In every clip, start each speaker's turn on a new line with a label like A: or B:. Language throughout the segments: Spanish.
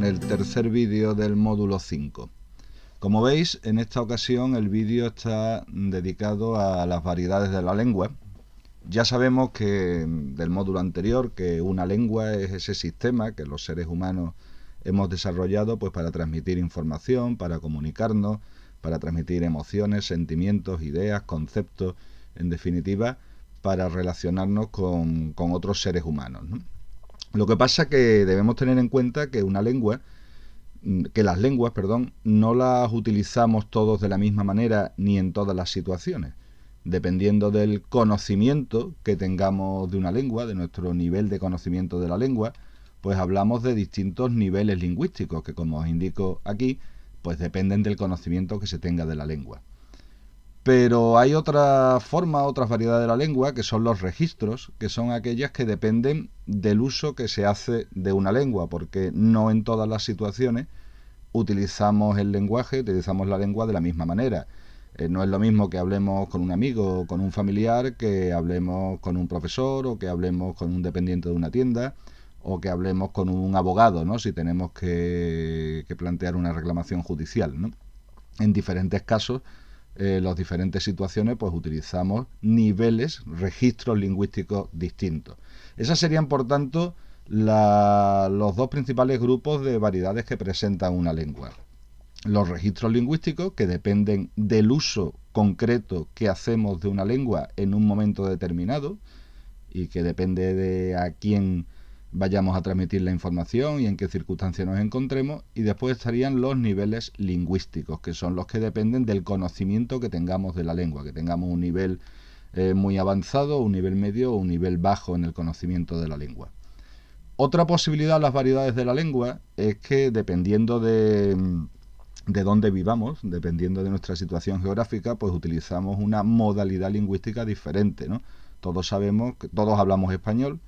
A: el tercer vídeo del módulo 5. Como veis, en esta ocasión el vídeo está dedicado a las variedades de la lengua. Ya sabemos que del módulo anterior que una lengua es ese sistema que los seres humanos hemos desarrollado pues para transmitir información, para comunicarnos, para transmitir emociones, sentimientos, ideas, conceptos, en definitiva, para relacionarnos con otros seres humanos, ¿no? Lo que pasa es que debemos tener en cuenta que las lenguas, no las utilizamos todos de la misma manera ni en todas las situaciones. Dependiendo del conocimiento que tengamos de una lengua, de nuestro nivel de conocimiento de la lengua, pues hablamos de distintos niveles lingüísticos que, como os indico aquí, pues dependen del conocimiento que se tenga de la lengua. Pero hay otra forma, otras variedades de la lengua, que son los registros, que son aquellas que dependen del uso que se hace de una lengua, porque no en todas las situaciones utilizamos el lenguaje, utilizamos la lengua de la misma manera. No es lo mismo que hablemos con un amigo o con un familiar, que hablemos con un profesor o que hablemos con un dependiente de una tienda o que hablemos con un abogado, ¿no? Si tenemos que plantear una reclamación judicial, ¿no? En diferentes casos, las diferentes situaciones, pues utilizamos niveles, registros lingüísticos distintos. Esas serían, por tanto, los dos principales grupos de variedades que presenta una lengua. Los registros lingüísticos, que dependen del uso concreto que hacemos de una lengua en un momento determinado y que depende de a quién vayamos a transmitir la información y en qué circunstancias nos encontremos. Y después estarían los niveles lingüísticos, que son los que dependen del conocimiento que tengamos de la lengua, que tengamos un nivel muy avanzado, un nivel medio o un nivel bajo en el conocimiento de la lengua. Otra posibilidad de las variedades de la lengua es que, dependiendo de dónde vivamos, dependiendo de nuestra situación geográfica, pues utilizamos una modalidad lingüística diferente, ¿no? Todos sabemos que todos hablamos español,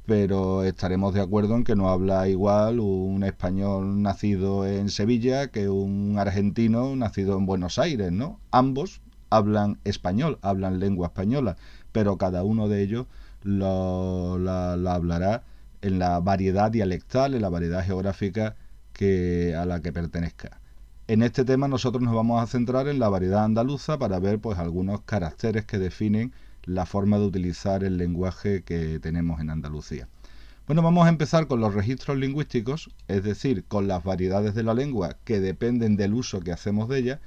A: pero estaremos de acuerdo en que no habla igual un español nacido en Sevilla que un argentino nacido en Buenos Aires, ¿no? Ambos hablan español, hablan lengua española, pero cada uno de ellos la hablará en la variedad dialectal, en la variedad geográfica a la que pertenezca. En este tema nosotros nos vamos a centrar en la variedad andaluza para ver pues algunos caracteres que definen la forma de utilizar el lenguaje que tenemos en Andalucía. Bueno, vamos a empezar con los registros lingüísticos, es decir, con las variedades de la lengua que dependen del uso que hacemos de ella,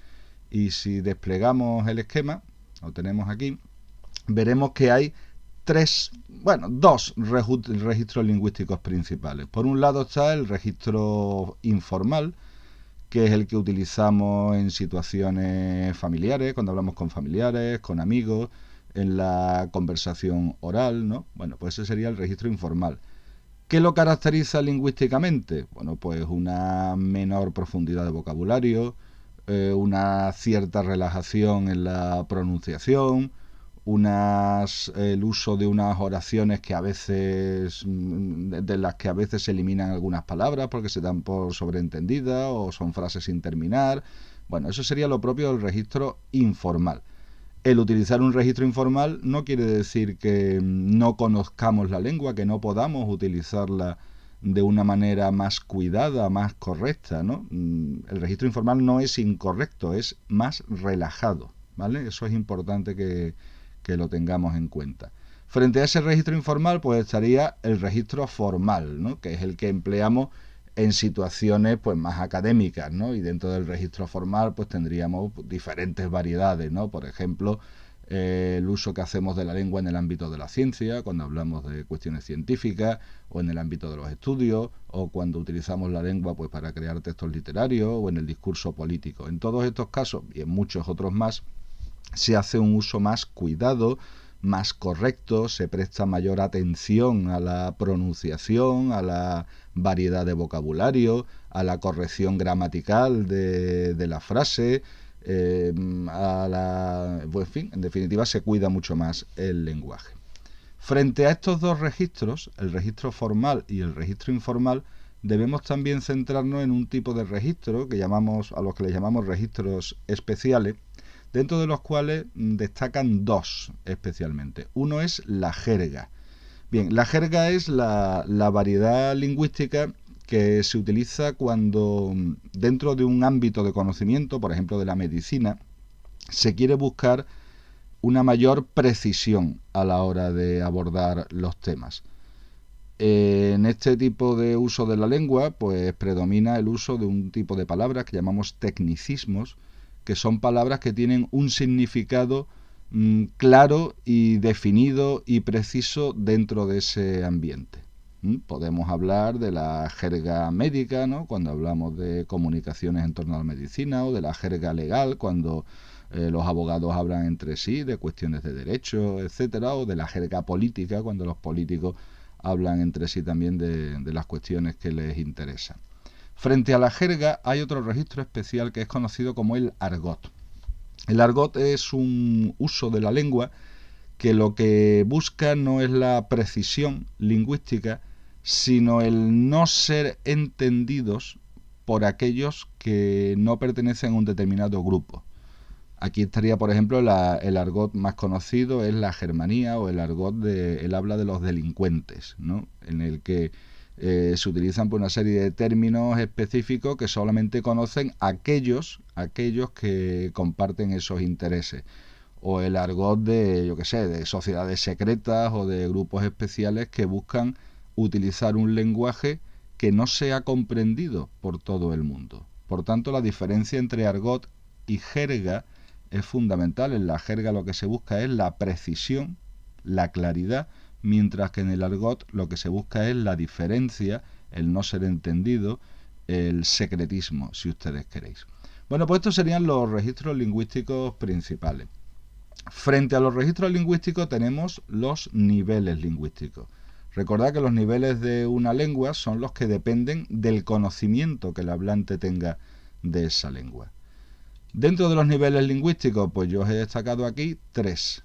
A: y si desplegamos el esquema, lo tenemos aquí, veremos que hay dos registros lingüísticos principales. Por un lado está el registro informal, que es el que utilizamos en situaciones familiares, cuando hablamos con familiares, con amigos, en la conversación oral, ¿no? Bueno, pues ese sería el registro informal. ¿Qué lo caracteriza lingüísticamente? Bueno, pues una menor profundidad de vocabulario, una cierta relajación en la pronunciación, el uso de unas oraciones que de las que a veces se eliminan algunas palabras porque se dan por sobreentendidas o son frases sin terminar. Bueno, eso sería lo propio del registro informal. El utilizar un registro informal no quiere decir que no conozcamos la lengua, que no podamos utilizarla de una manera más cuidada, más correcta, ¿no? El registro informal no es incorrecto, es más relajado, ¿vale? Eso es importante que lo tengamos en cuenta. Frente a ese registro informal, pues estaría el registro formal, ¿no? Que es el que empleamos en situaciones pues más académicas, ¿no? Y dentro del registro formal pues tendríamos diferentes variedades, ¿no? Por ejemplo, el uso que hacemos de la lengua en el ámbito de la ciencia, cuando hablamos de cuestiones científicas, o en el ámbito de los estudios, o cuando utilizamos la lengua pues para crear textos literarios, o en el discurso político. En todos estos casos, y en muchos otros más, se hace un uso más cuidado, más correcto, se presta mayor atención a la pronunciación, a la variedad de vocabulario, a la corrección gramatical de la frase, en definitiva se cuida mucho más el lenguaje. Frente a estos dos registros, el registro formal y el registro informal, debemos también centrarnos en un tipo de registro a los que le llamamos registros especiales, dentro de los cuales destacan dos especialmente. Uno es la jerga. Bien, la jerga es la variedad lingüística que se utiliza cuando dentro de un ámbito de conocimiento, por ejemplo de la medicina, se quiere buscar una mayor precisión a la hora de abordar los temas. En este tipo de uso de la lengua, pues predomina el uso de un tipo de palabras que llamamos tecnicismos, que son palabras que tienen un significado claro y definido y preciso dentro de ese ambiente. Podemos hablar de la jerga médica, ¿no?, cuando hablamos de comunicaciones en torno a la medicina, o de la jerga legal, cuando los abogados hablan entre sí de cuestiones de derecho, etcétera, o de la jerga política, cuando los políticos hablan entre sí también de las cuestiones que les interesan. Frente a la jerga hay otro registro especial que es conocido como el argot. El argot es un uso de la lengua que lo que busca no es la precisión lingüística, sino el no ser entendidos por aquellos que no pertenecen a un determinado grupo. Aquí estaría, por ejemplo, el argot más conocido es la germanía, o el argot el habla de los delincuentes, ¿no?, en el que se utilizan por una serie de términos específicos que solamente conocen aquellos que comparten esos intereses. O el argot de, yo qué sé, de sociedades secretas o de grupos especiales que buscan utilizar un lenguaje que no sea comprendido por todo el mundo. Por tanto, la diferencia entre argot y jerga es fundamental. En la jerga lo que se busca es la precisión, la claridad, mientras que en el argot lo que se busca es la diferencia, el no ser entendido, el secretismo, si ustedes queréis. Bueno, pues estos serían los registros lingüísticos principales. Frente a los registros lingüísticos tenemos los niveles lingüísticos. Recordad que los niveles de una lengua son los que dependen del conocimiento que el hablante tenga de esa lengua. Dentro de los niveles lingüísticos, pues yo os he destacado aquí 3.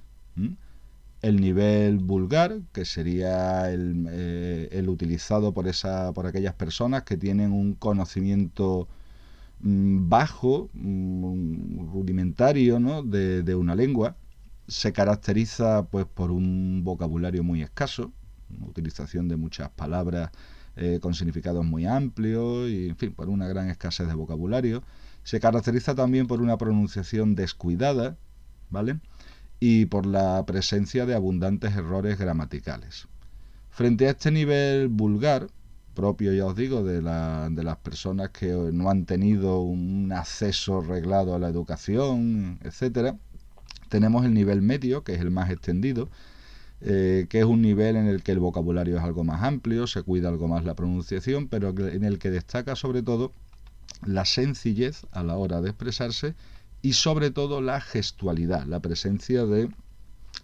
A: El nivel vulgar, que sería el utilizado por aquellas personas que tienen un conocimiento bajo, rudimentario, ¿no?, de una lengua. Se caracteriza pues por un vocabulario muy escaso, una utilización de muchas palabras con significados muy amplios y, en fin, por una gran escasez de vocabulario. Se caracteriza también por una pronunciación descuidada, ¿vale?, y por la presencia de abundantes errores gramaticales. Frente a este nivel vulgar, propio, ya os digo, de las personas que no han tenido un acceso reglado a la educación, etcétera, tenemos el nivel medio, que es el más extendido, que es un nivel en el que el vocabulario es algo más amplio, se cuida algo más la pronunciación, pero en el que destaca sobre todo la sencillez a la hora de expresarse y sobre todo la gestualidad, la presencia de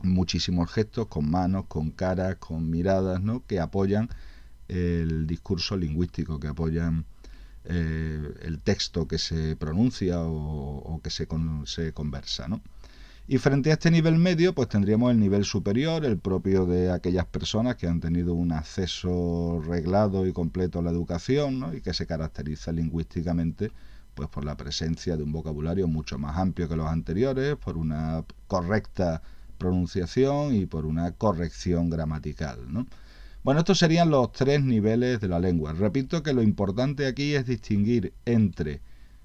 A: muchísimos gestos con manos, con caras, con miradas, ¿no?, que apoyan el discurso lingüístico, que apoyan el texto que se pronuncia o que se conversa, ¿no? Y frente a este nivel medio, pues tendríamos el nivel superior, el propio de aquellas personas que han tenido un acceso reglado y completo a la educación, ¿no?, y que se caracteriza lingüísticamente pues por la presencia de un vocabulario mucho más amplio que los anteriores, por una correcta pronunciación y por una corrección gramatical, ¿no? Bueno, estos serían los 3 niveles de la lengua. Repito que lo importante aquí es distinguir entre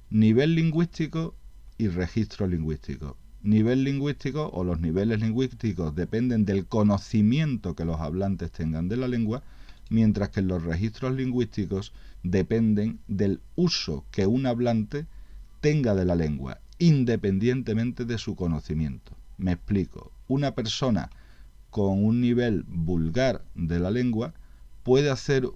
A: nivel lingüístico y registro lingüístico. Nivel lingüístico o los niveles lingüísticos dependen del conocimiento que los hablantes tengan de la lengua, mientras que los registros lingüísticos dependen del uso que un hablante tenga de la lengua, independientemente de su conocimiento. Me explico. Una persona con un nivel vulgar de la lengua puede hacer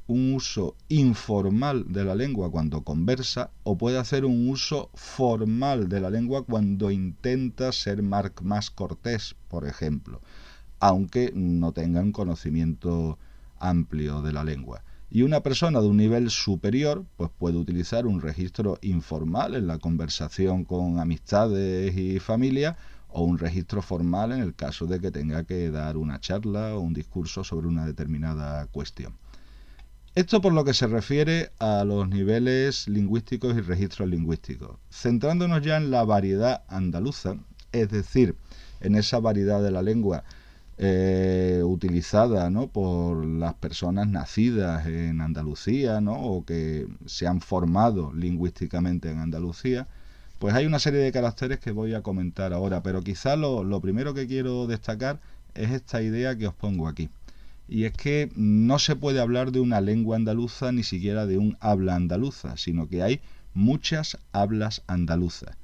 A: un uso informal de la lengua cuando conversa, o puede hacer un uso formal de la lengua cuando intenta ser más cortés, por ejemplo, aunque no tenga un conocimiento amplio de la lengua. Y una persona de un nivel superior pues puede utilizar un registro informal en la conversación con amistades y familia, o un registro formal en el caso de que tenga que dar una charla o un discurso sobre una determinada cuestión. Esto por lo que se refiere a los niveles lingüísticos y registros lingüísticos. Centrándonos ya en la variedad andaluza, es decir, en esa variedad de la lengua utilizada, ¿no?, por las personas nacidas en Andalucía, ¿no?, o que se han formado lingüísticamente en Andalucía, pues hay una serie de caracteres que voy a comentar ahora, pero quizá lo primero que quiero destacar es esta idea que os pongo aquí. Y es que no se puede hablar de una lengua andaluza ni siquiera de un habla andaluza, sino que hay muchas hablas andaluzas.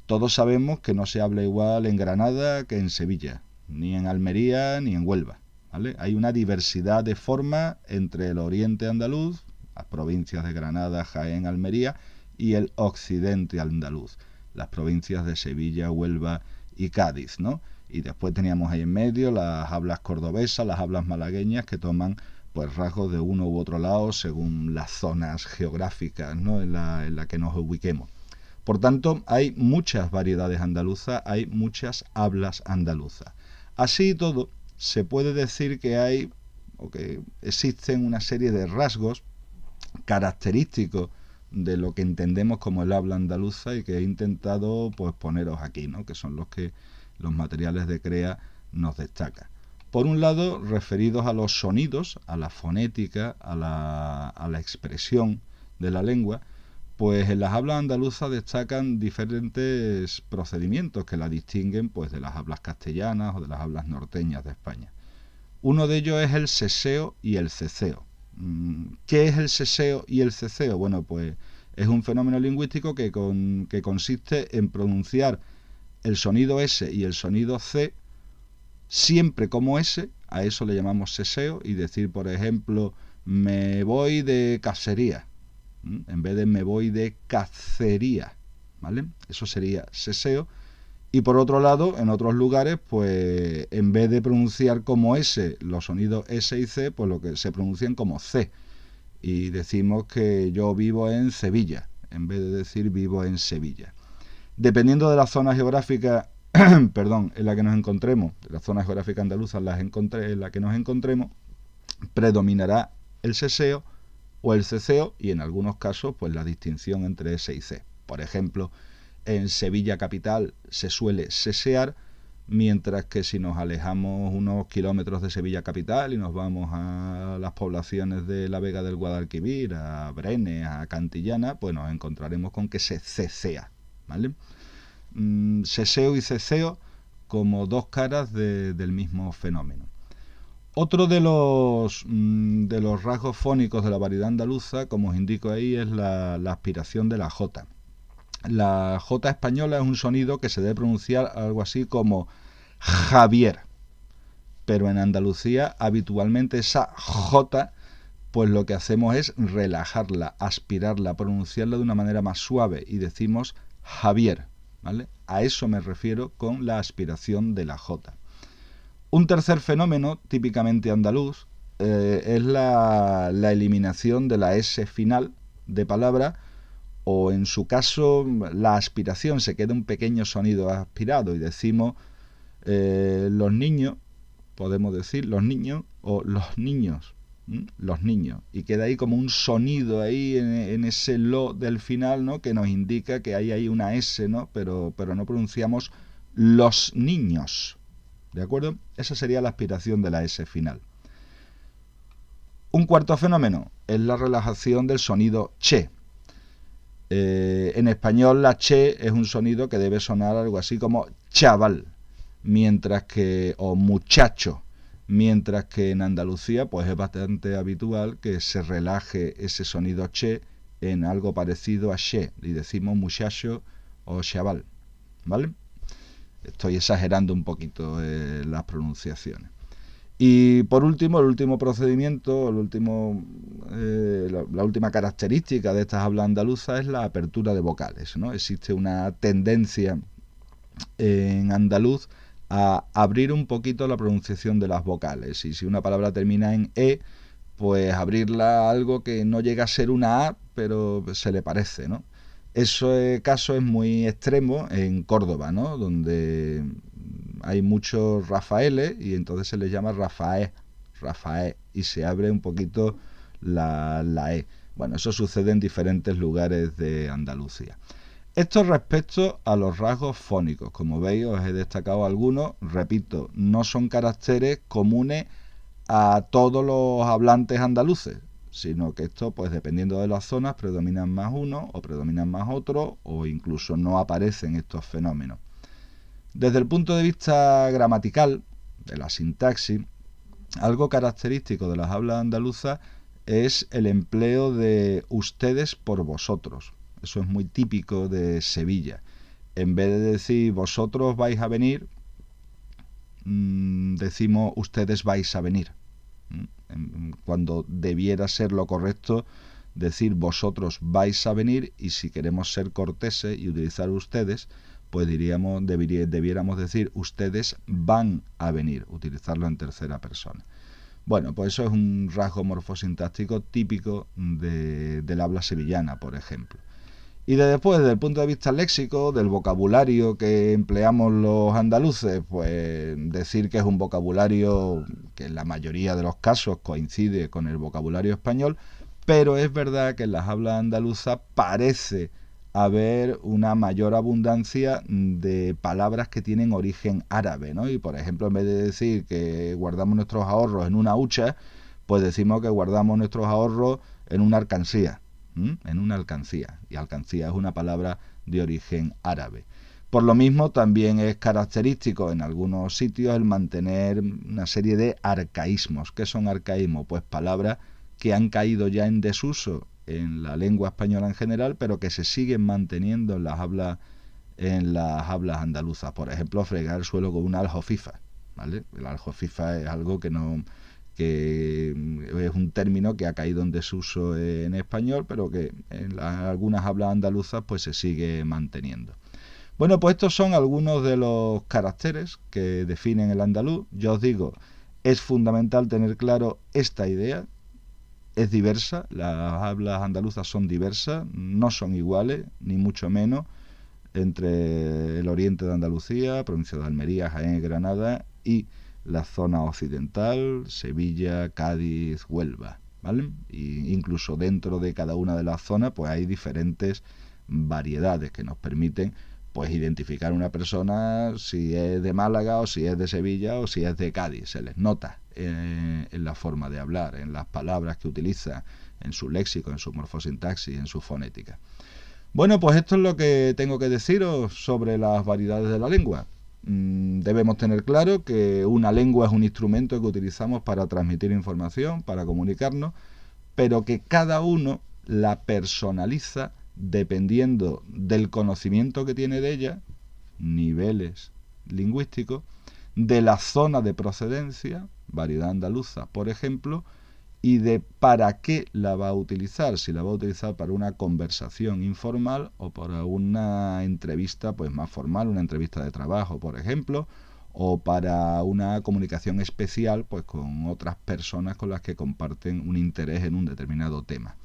A: Todos sabemos que no se habla igual en Granada que en Sevilla, ni en Almería ni en Huelva, ¿vale? Hay una diversidad de formas entre el oriente andaluz, las provincias de Granada, Jaén, Almería, y el occidente andaluz, las provincias de Sevilla, Huelva y Cádiz, ¿no? Y después teníamos ahí en medio las hablas cordobesas, las hablas malagueñas, que toman pues rasgos de uno u otro lado según las zonas geográficas, ¿no?, en la que nos ubiquemos. Por tanto, hay muchas variedades andaluzas, hay muchas hablas andaluzas. Así y todo, se puede decir que hay o que existen una serie de rasgos característicos de lo que entendemos como el habla andaluza y que he intentado pues poneros aquí, ¿no?, que son los que los materiales de CREA nos destacan. Por un lado, referidos a los sonidos, a la fonética, a la expresión de la lengua, pues en las hablas andaluzas destacan diferentes procedimientos que la distinguen pues de las hablas castellanas o de las hablas norteñas de España. Uno de ellos es el seseo y el ceceo. ¿Qué es el seseo y el ceceo? Bueno, pues es un fenómeno lingüístico que consiste en pronunciar el sonido S y el sonido C siempre como S, a eso le llamamos seseo, y decir, por ejemplo, me voy de cacería, en vez de me voy de cacería, ¿vale? Eso sería seseo. Y por otro lado, en otros lugares, pues en vez de pronunciar como S los sonidos S y C, pues lo que se pronuncian como C. Y decimos que yo vivo en Sevilla, en vez de decir vivo en Sevilla. Dependiendo de la zona geográfica, perdón, en la que nos encontremos, de la zona geográfica andaluza en la que nos encontremos, predominará el seseo o el ceceo, y en algunos casos pues la distinción entre S y C. Por ejemplo, en Sevilla capital se suele sesear, mientras que si nos alejamos unos kilómetros de Sevilla capital y nos vamos a las poblaciones de la Vega del Guadalquivir, a Brenes, a Cantillana, pues nos encontraremos con que se cecea, ¿vale? Seseo y ceceo como dos caras del mismo fenómeno. Otro de los rasgos fónicos de la variedad andaluza, como os indico ahí, es la aspiración de la J. La J española es un sonido que se debe pronunciar algo así como Javier, pero en Andalucía habitualmente esa J, pues lo que hacemos es relajarla, aspirarla, pronunciarla de una manera más suave y decimos Javier, ¿vale? A eso me refiero con la aspiración de la J. Un tercer fenómeno típicamente andaluz es la eliminación de la S final de palabra, o en su caso la aspiración, se queda un pequeño sonido aspirado y decimos los niños, podemos decir los niños o los niños, y queda ahí como un sonido ahí en ese lo del final, ¿no?, que nos indica que ahí hay una S, ¿no?, pero no pronunciamos los niños, ¿de acuerdo? Esa sería la aspiración de la S final. Un cuarto fenómeno es la relajación del sonido che. En español la che es un sonido que debe sonar algo así como chaval, mientras que, o muchacho, mientras que en Andalucía pues es bastante habitual que se relaje ese sonido che en algo parecido a che, y decimos muchacho o chaval, ¿vale? Estoy exagerando un poquito las pronunciaciones. Y por último, el último procedimiento, la última característica de estas hablas andaluzas es la apertura de vocales, ¿no? Existe una tendencia en andaluz a abrir un poquito la pronunciación de las vocales, y si una palabra termina en E, pues abrirla a algo que no llega a ser una A, pero se le parece, ¿no? Ese caso es muy extremo en Córdoba, ¿no?, donde hay muchos Rafaeles y entonces se les llama Rafael, y se abre un poquito la E. Bueno, eso sucede en diferentes lugares de Andalucía. Esto respecto a los rasgos fónicos. Como veis, os he destacado algunos. Repito, no son caracteres comunes a todos los hablantes andaluces, sino que esto, pues dependiendo de las zonas, predominan más uno o predominan más otro, o incluso no aparecen estos fenómenos. Desde el punto de vista gramatical, de la sintaxis, algo característico de las hablas andaluzas es el empleo de ustedes por vosotros. Eso es muy típico de Sevilla. En vez de decir vosotros vais a venir, decimos ustedes vais a venir. Cuando debiera ser lo correcto decir vosotros vais a venir, y si queremos ser corteses y utilizar ustedes, pues debiéramos decir ustedes van a venir, utilizarlo en tercera persona. Bueno, pues eso es un rasgo morfosintáctico típico del habla sevillana, por ejemplo. Y después, desde el punto de vista léxico, del vocabulario que empleamos los andaluces, pues decir que es un vocabulario que en la mayoría de los casos coincide con el vocabulario español, pero es verdad que en las hablas andaluzas parece haber una mayor abundancia de palabras que tienen origen árabe, ¿no? Y por ejemplo, en vez de decir que guardamos nuestros ahorros en una hucha, pues decimos que guardamos nuestros ahorros en una alcancía. En una alcancía, y alcancía es una palabra de origen árabe. Por lo mismo, también es característico en algunos sitios el mantener una serie de arcaísmos. ¿Qué son arcaísmos? Pues palabras que han caído ya en desuso en la lengua española en general, pero que se siguen manteniendo en las hablas andaluzas. Por ejemplo, fregar el suelo con una aljofifa, ¿vale? El aljofifa es algo que es un término que ha caído en desuso en español, pero que en algunas hablas andaluzas pues se sigue manteniendo. Bueno, pues estos son algunos de los caracteres que definen el andaluz. Yo os digo, es fundamental tener claro esta idea. Es diversa, las hablas andaluzas son diversas, no son iguales, ni mucho menos, entre el oriente de Andalucía, provincia de Almería, Jaén y Granada, y la zona occidental, Sevilla, Cádiz, Huelva, ¿vale? Y incluso dentro de cada una de las zonas pues hay diferentes variedades que nos permiten pues identificar una persona si es de Málaga o si es de Sevilla o si es de Cádiz. Se les nota en la forma de hablar, en las palabras que utiliza, en su léxico, en su morfosintaxis, en su fonética. Bueno, pues esto es lo que tengo que deciros sobre las variedades de la lengua. Debemos tener claro que una lengua es un instrumento que utilizamos para transmitir información, para comunicarnos, pero que cada uno la personaliza dependiendo del conocimiento que tiene de ella, niveles lingüísticos, de la zona de procedencia, variedad andaluza, por ejemplo, y de para qué la va a utilizar, si la va a utilizar para una conversación informal o para una entrevista pues más formal, una entrevista de trabajo, por ejemplo, o para una comunicación especial pues con otras personas con las que comparten un interés en un determinado tema.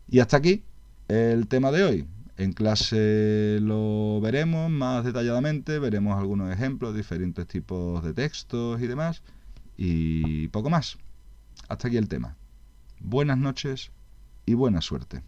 A: Y hasta aquí el tema de hoy. En clase lo veremos más detalladamente, veremos algunos ejemplos, diferentes tipos de textos y demás, y poco más. Hasta aquí el tema. Buenas noches y buena suerte.